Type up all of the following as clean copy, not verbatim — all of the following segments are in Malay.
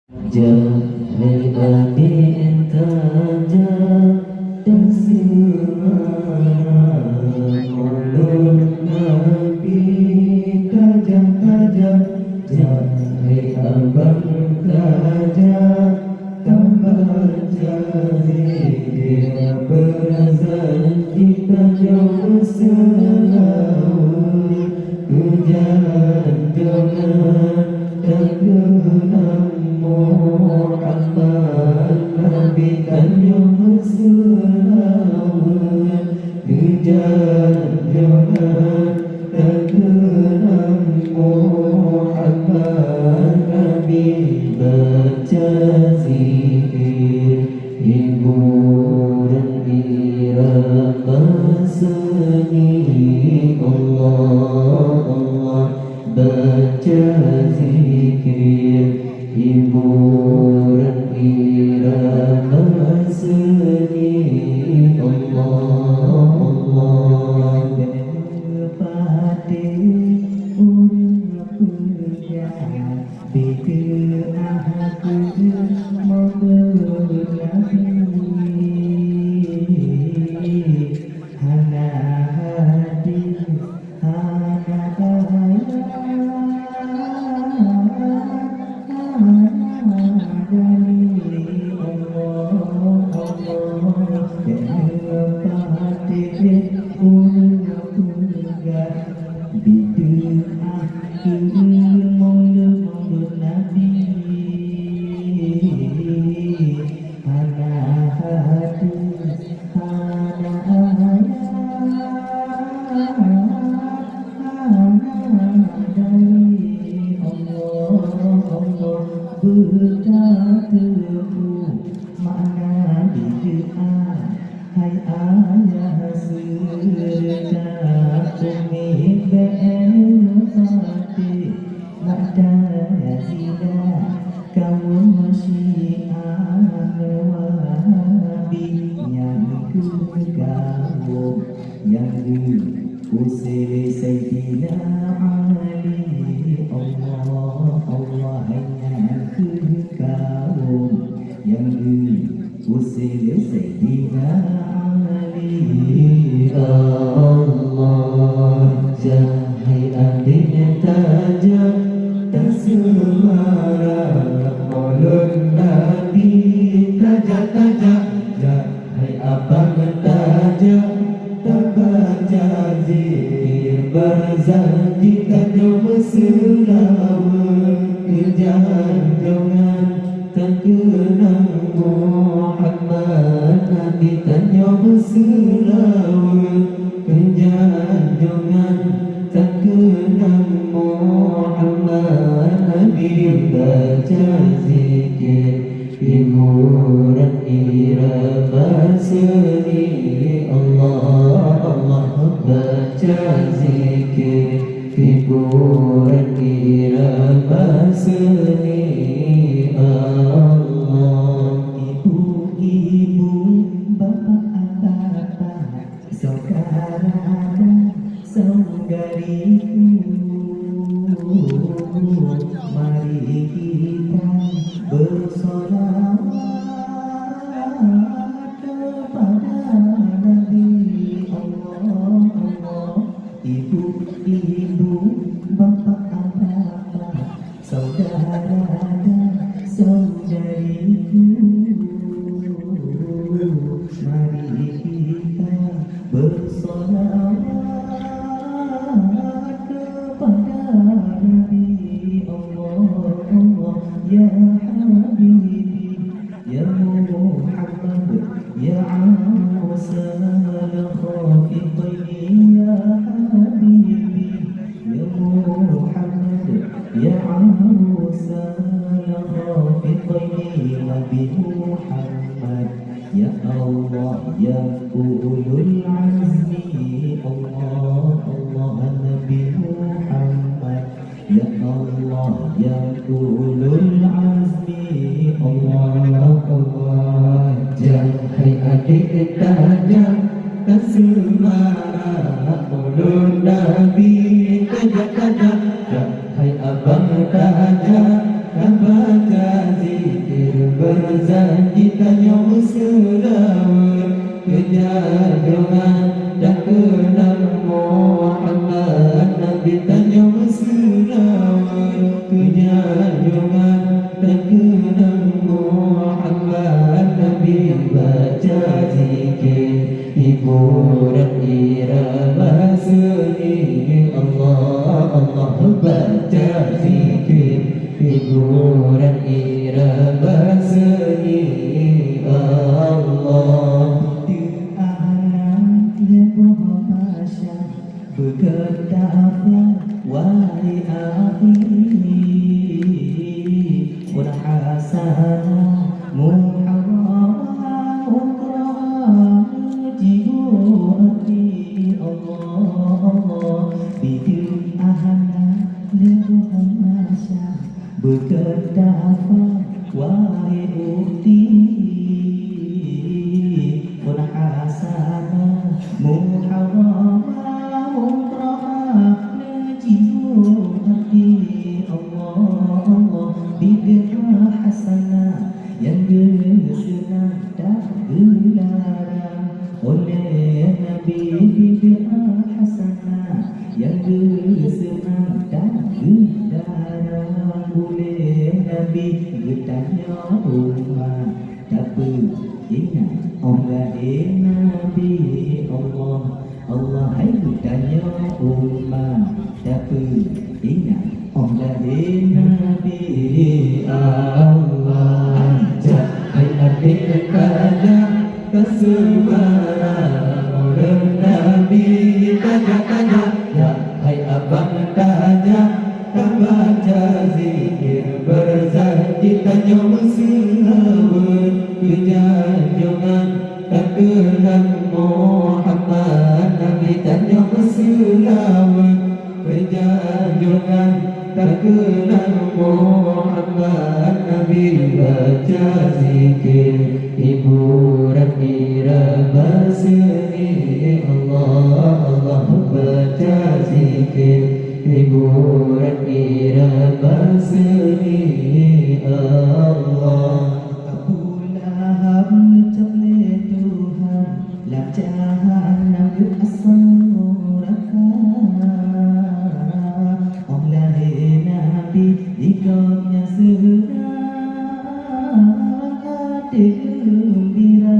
Jangan adik taja dan semangat ulun Nabi taja-taja. Jangan abang taja tambah jadi berazan kita jauh selalu jangan Muhammad Nabi Tanjung Selamat jangan terkenang Muhammad Nabi baca zikir hiburan irama seni Allah baca zikir hiburan irama seni Allah kepada urang bida aku mengenai hana hati hana Usir Sayyidina Ali Allah Allah hanya kau yang usir Sayyidina Ali Allah jahai adiknya taja dan semara mulut Nabi taja-taja jahai abang taja baca zikir berazan kita jauh selamat jangan terkenang Muhammad Nabi jauh selamat jangan terkenang Muhammad Nabi baca zikir hiburan irama seni Allah baca zikir hiburan irama seni Allah ibu-ibu bapak-bapak saudara saudariku mari kita bersolawat kepada Nabi Allah ibu-ibu bapak-bapak saudara dan saudariku mari kita bersolawat kepada Nabi Allah ya Habibi ya Muhammad ya Musa al-Khafiqin ya Habibi ya Muhammad ya Musa al-Khafiqin Nabi Muhammad ya Allah ya ulul azmi Allah Allah Nabi Muhammad ya Allah ya ulul azmi Allah Allah jahai adik taja kesemara ulul Nabi taja-taja jahai abang taja baca zikir berjanji tanya selawat kejadian dah kenal Muhammad Nabi tanya selawat kejadian dah kenal Muhammad Nabi baca zikir hiburan irama seni Allah Allah baca zikir hiburan irama seni Allah berketapan wali akhi berhasanah muharramah umrah jiwati Allah Allah bikin ahana lebih masya berketapan wali ukti berhasanah muharramah yang bersenang tak dilarang oleh Nabi bid'ah hasanah yang bersenang tak dilarang oleh Nabi bertanya umat tapi ingat Allah Nabi Allah Allah hai bertanya umat tapi ingat Allah Nabi Allah hai adik kaja kesebarang orang Nabi tanya ya hai abang tanya baca zikir berjanji tanya selawat kejadian tak kenal Muhammad Nabi tanya selawat kejadian tak kenal Muhammad Nabi baca zikir hiburan irama seni Allah Allah baca zikir hiburan irama seni Allah Abu Lahab mencela Tuhan lam jahanam asal neraka Allah Nabi ikutnya segera hati gembira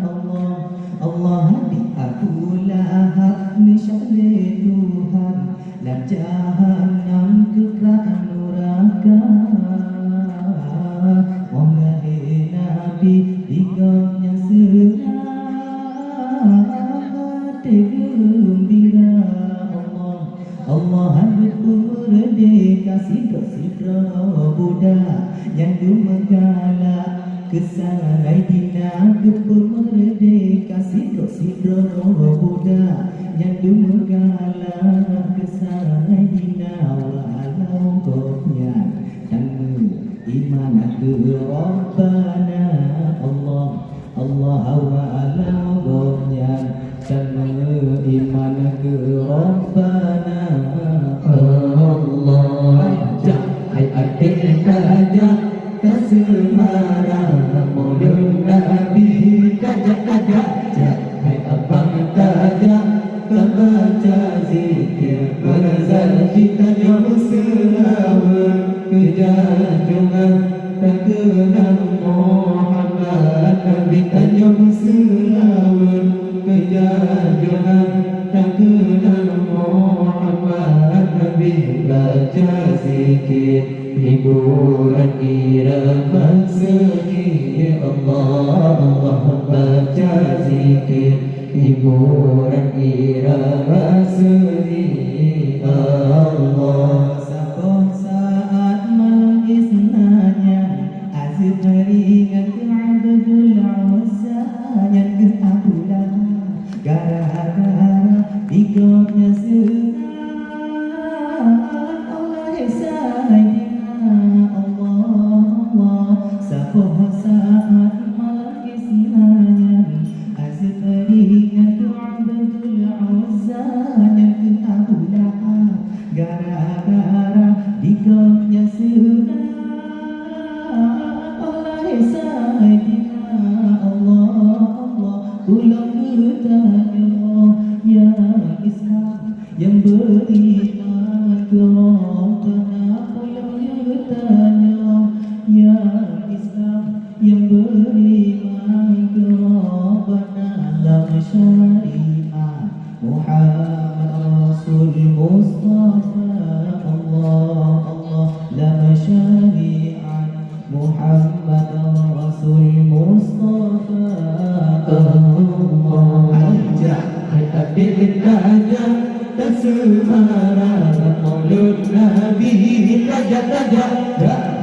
Allah Allah di Abu Lahab mencela Tuhan lam jahanam kekal neraka Allah Nabi ikutnya segera hati gembira Allah merdeka sidra Buddha yang dumegala kesangai dina merdeka sidra Buddha yang dumegala kesangai dina walau kopnya tangguh iman ke Rabbana Allah Allah walau kopnya tangguh iman ke Rabbana hai adik kaja kesemarang modern Nabi kaja hai abang kaja baca zikir berjanji tanya selawat kejadian tak kenal Muhammad Nabi tanya selawat kejadian tak kenal Muhammad Nabi baca zikir hiburan irama seni Allah Allah baca zikir hiburan irama seni Allah sabon saat malam isnanya azib ringan ke Abdul Uzza yang ke Abu Lahab gara-gara ikutnya sunat Allah Sayyidina Allah sabon saat malam isnanya azib ringan ke Abdul Uzza yang ke Abu Lahab gara-gara ikutnya sunat Allah محمد رسول مصطفى الله الله لا شريعة محمد رسول مصطفى الله أنجح حبيب النجاة تسمارا مولود نبي تجا تجا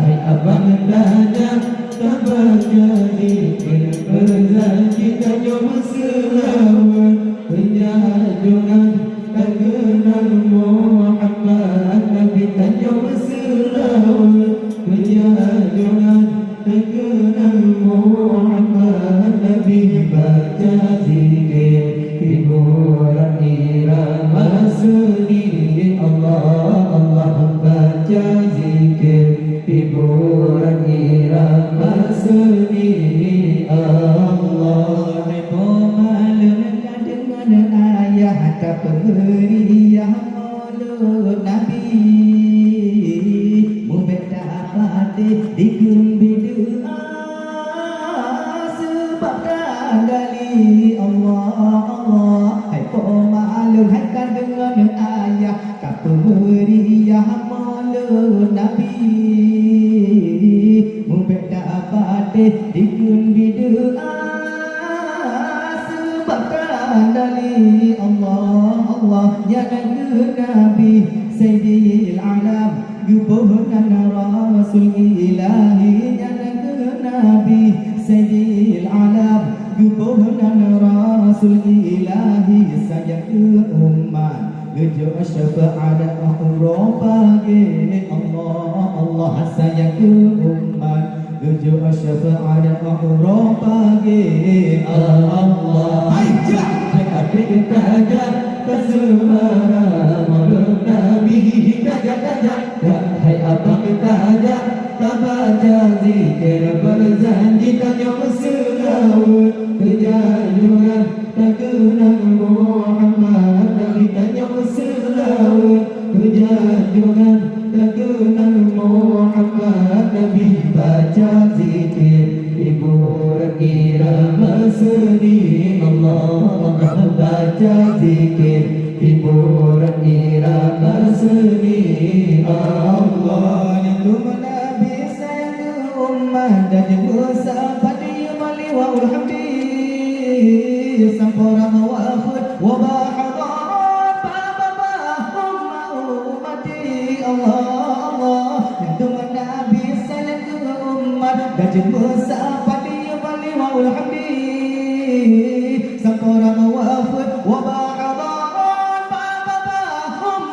hai abang nanya tabajari berzaki tanyo selamat penjajuan terkenal Muhammad Nabi tanyo selamat penjajuan terkenal Muhammad Nabi baca zikir hiburan irama seni Allah Allah baca zikir hiburan irama seni Allah pemalukan dengan ayah kata pemberian mulut Nabi membeda hati dikumbi doa sebab kali Allah Allah hai pemalukan dengan ayah kata pemberian mulut Nabi dikun bidoa sebabkan dari Allah Allah ya Nabi Sayyidil Alam yubuhkan Rasul Ilahi ya Nabi Sayyidil Alam yubuhkan Rasul Ilahi sayang ke umat gejo syafaat Allah bagi Allah Allah sayang ke umat Tujuh syafaat Allah bagi Allah Hajjah Hajjah Hajjah Kesemara Maulud Nabi Hajjah Hai abang Hajjah Tabaca zikir berjanji tanya selawat kejajuan terkenal Muhammad Nabi tanya selawat kejajuan terkenal Muhammad Nabi baca zikir hiburan irama seni Allah baca zikir hiburan irama seni Allah Nabi Nabi sayang umat dan bersama dia maliwaul hamdi sampura mawafud wa bahadarat bababahum ummati Allah Gajah bersama dia maliwaul hamdi sampura mawafud wa ba'adaran bababahum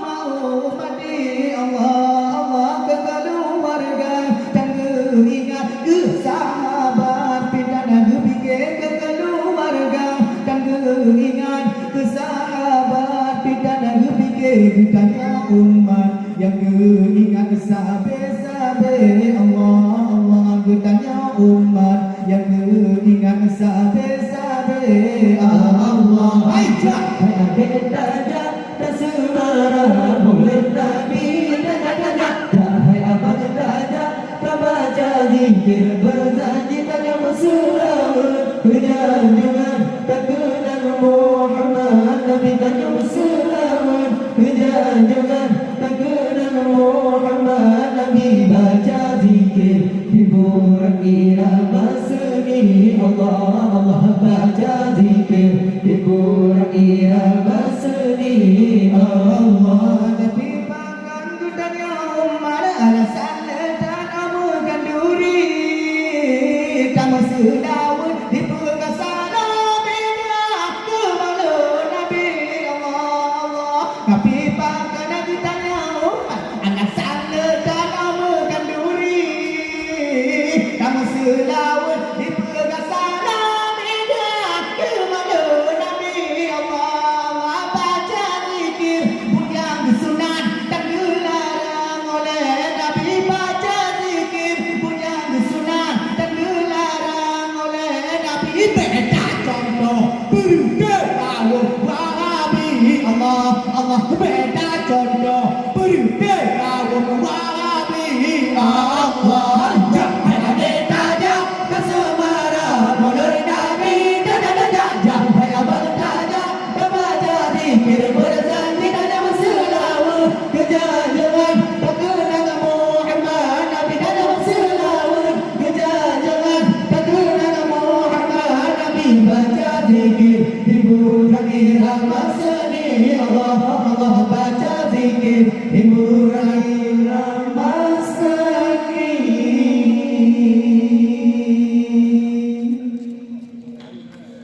ummati Allah Allah kekeluarga dan keingat kesahabat pidana berfikir kekeluarga dan keingat kesahabat pidana berfikir tanya umat yang keingat sahabat-sahabat Allah tanya umat yang keingat sahabat-sahabat Allah Hajjah Hajjah Hajjah Tersemara Maulid Nabi Hai abang Hajjah Tabaca zikir berjanji tanya selawat kejajuan terkenal Muhammad Nabi tanya selawat kejajuan terkenal Muhammad Nabi baca zikir hiburan irama seni Allah Allah baca zikir hiburan irama seni Allah Nabi makan gudanya umat alasan dan amukan duri kamu sedawun di perkasana media kemana Nabi Allah Allah Nabi makan gudanya umat alasan dan amukan duri kamu selawat di perkasana media kemana Nabi Allah baca zikir punyang sunat tak dilarang oleh Nabi baca zikir punyang sunat tak dilarang oleh masa ni Allah Allah